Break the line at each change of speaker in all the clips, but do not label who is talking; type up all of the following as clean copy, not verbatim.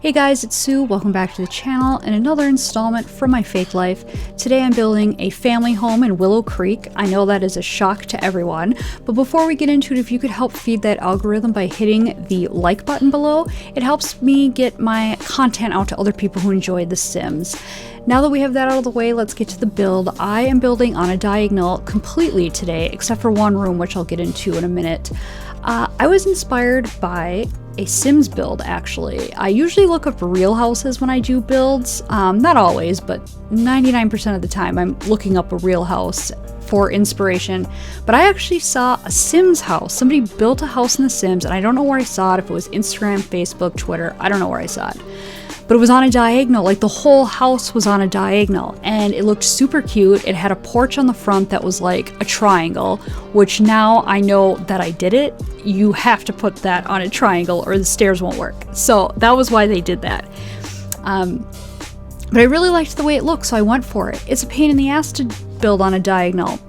Hey guys, it's Sue. Welcome back to the channel and another installment from my fake life. Today I'm building a family home in Willow Creek. I know that is a shock to everyone, but before we get into it, if you could help feed that algorithm by hitting the like button below, it helps me get my content out to other people who enjoy The Sims. Now that we have that out of the way, let's get to the build. I am building on a diagonal completely today, except for one room, which I'll get into in a minute. I was inspired by a Sims build, actually. I usually look up real houses when I do builds. Not always, but 99% of the time I'm looking up a real house for inspiration. But I actually saw a Sims house. Somebody built a house in The Sims, and I don't know where I saw it, if it was Instagram, Facebook, Twitter, I don't know where I saw it. But it was on a diagonal, like the whole house was on a diagonal, and it looked super cute. It had a porch on the front that was like a triangle, which now I know that I did it. You have to put that on a triangle or the stairs won't work. So that was why they did that. But I really liked the way it looked, so I went for it. It's a pain in the ass to build on a diagonal.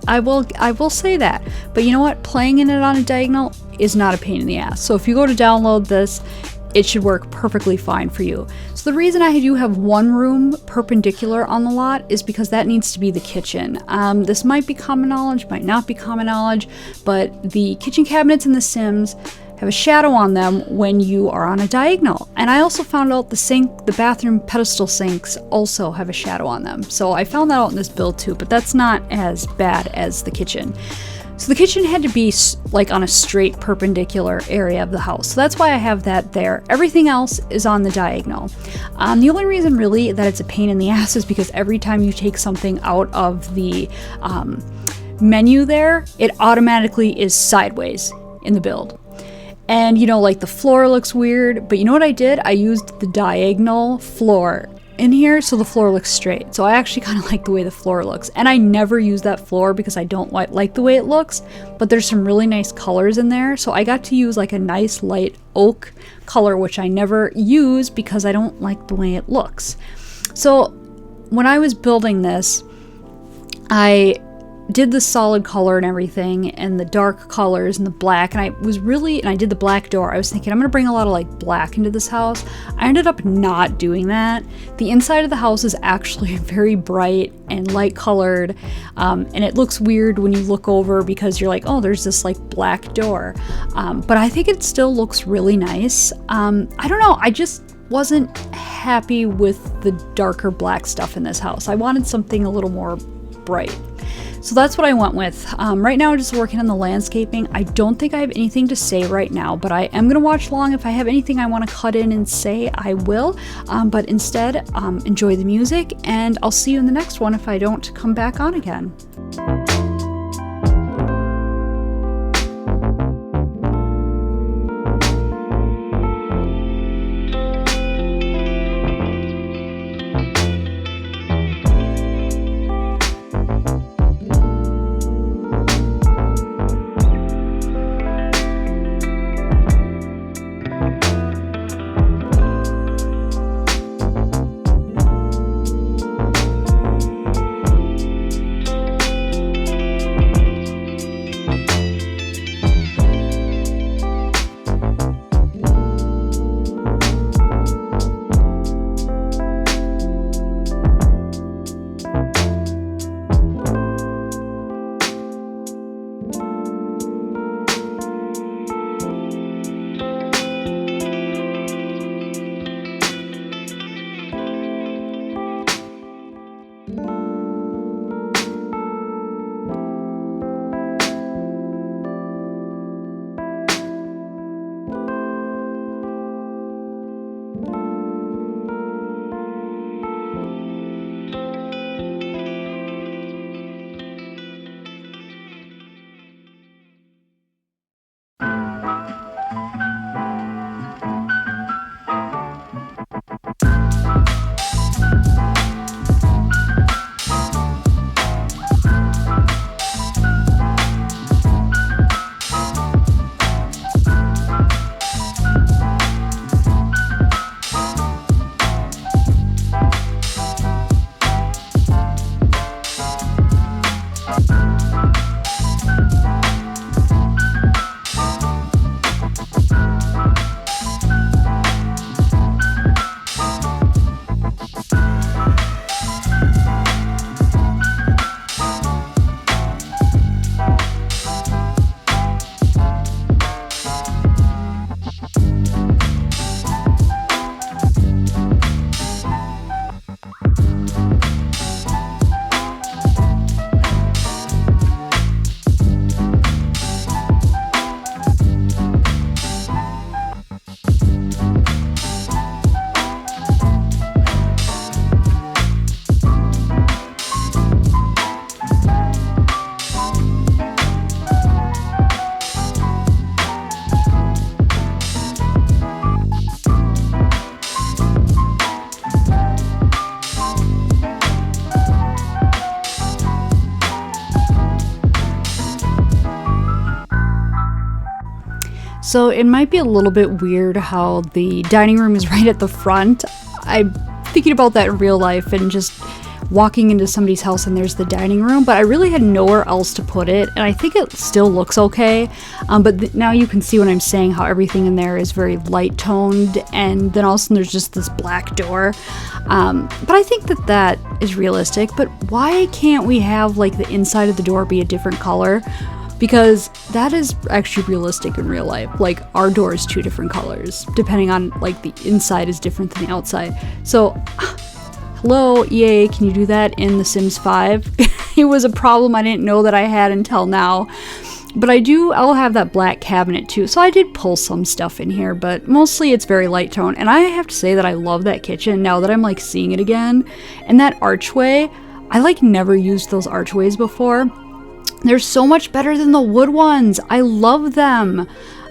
I will say that. But you know what? Playing in it on a diagonal is not a pain in the ass. So if you go to download this, it should work perfectly fine for you. So the reason I do have one room perpendicular on the lot is because that needs to be the kitchen. This might be common knowledge, might not be common knowledge, but the kitchen cabinets in The Sims have a shadow on them when you are on a diagonal. And I also found out the bathroom pedestal sinks also have a shadow on them. So I found that out in this build too, but that's not as bad as the kitchen. So the kitchen had to be like on a straight perpendicular area of the house. So that's why I have that there. Everything else is on the diagonal. The only reason really that it's a pain in the ass is because every time you take something out of the menu there, it automatically is sideways in the build. And you know, like the floor looks weird, but you know what I did? I used the diagonal floor in here so the floor looks straight. So I actually kind of like the way the floor looks, and I never use that floor because I don't like the way it looks, but there's some really nice colors in there, so I got to use like a nice light oak color, which I never use because I don't like the way it looks. So when I was building this, I did the solid color and everything, and the dark colors and the black, and I did the black door. I was thinking I'm gonna bring a lot of like black into this house. I ended up not doing that. The inside of the house is actually very bright and light colored, and it looks weird when you look over because you're like, oh, there's this like black door, but I think it still looks really nice. I don't know, I just wasn't happy with the darker black stuff in this house. I wanted something a little more bright. So that's what I went with. Right now I'm just working on the landscaping. I don't think I have anything to say right now, but I am going to watch along. If I have anything I want to cut in and say, I will. But instead, enjoy the music, and I'll see you in the next one if I don't come back on again. So it might be a little bit weird how the dining room is right at the front. I'm thinking about that in real life and just walking into somebody's house and there's the dining room, but I really had nowhere else to put it, and I think it still looks okay. But now you can see what I'm saying, how everything in there is very light toned, and then all of a sudden there's just this black door. But I think that that is realistic, but why can't we have like the inside of the door be a different color? Because that is actually realistic in real life. Like, our door is 2 different colors, depending on, like, the inside is different than the outside. So, hello, EA, can you do that in The Sims 5? It was a problem I didn't know that I had until now. But I'll have that black cabinet too. So I did pull some stuff in here, but mostly it's very light tone. And I have to say that I love that kitchen now that I'm, like, seeing it again. And that archway, I, like, never used those archways before. They're so much better than the wood ones. I love them.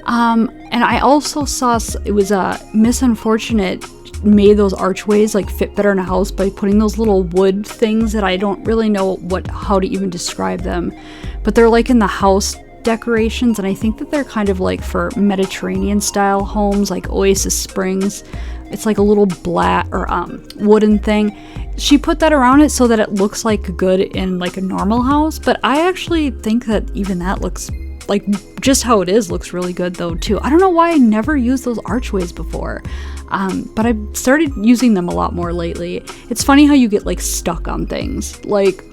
And I also saw it was Miss Unfortunate made those archways like fit better in a house by putting those little wood things that I don't really know how to even describe them. But they're like in the house decorations, and I think that they're kind of like for Mediterranean style homes, like Oasis Springs. It's like a little black or wooden thing. She put that around it so that it looks like good in like a normal house, but I actually think that even that looks like just how it is looks really good though too. I don't know why I never used those archways before, but I've started using them a lot more lately. It's funny how you get like stuck on things. Like,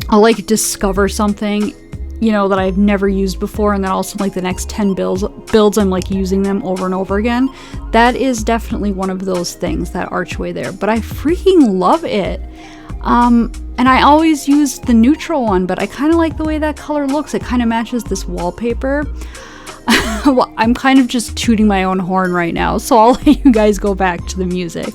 I'll like discover something, you know, that I've never used before, and then also like the next 10 builds I'm like using them over and over again. That is definitely one of those things, that archway there, but I freaking love it. And I always used the neutral one, but I kind of like the way that color looks. It kind of matches this wallpaper. Well, I'm kind of just tooting my own horn right now, so I'll let you guys go back to the music.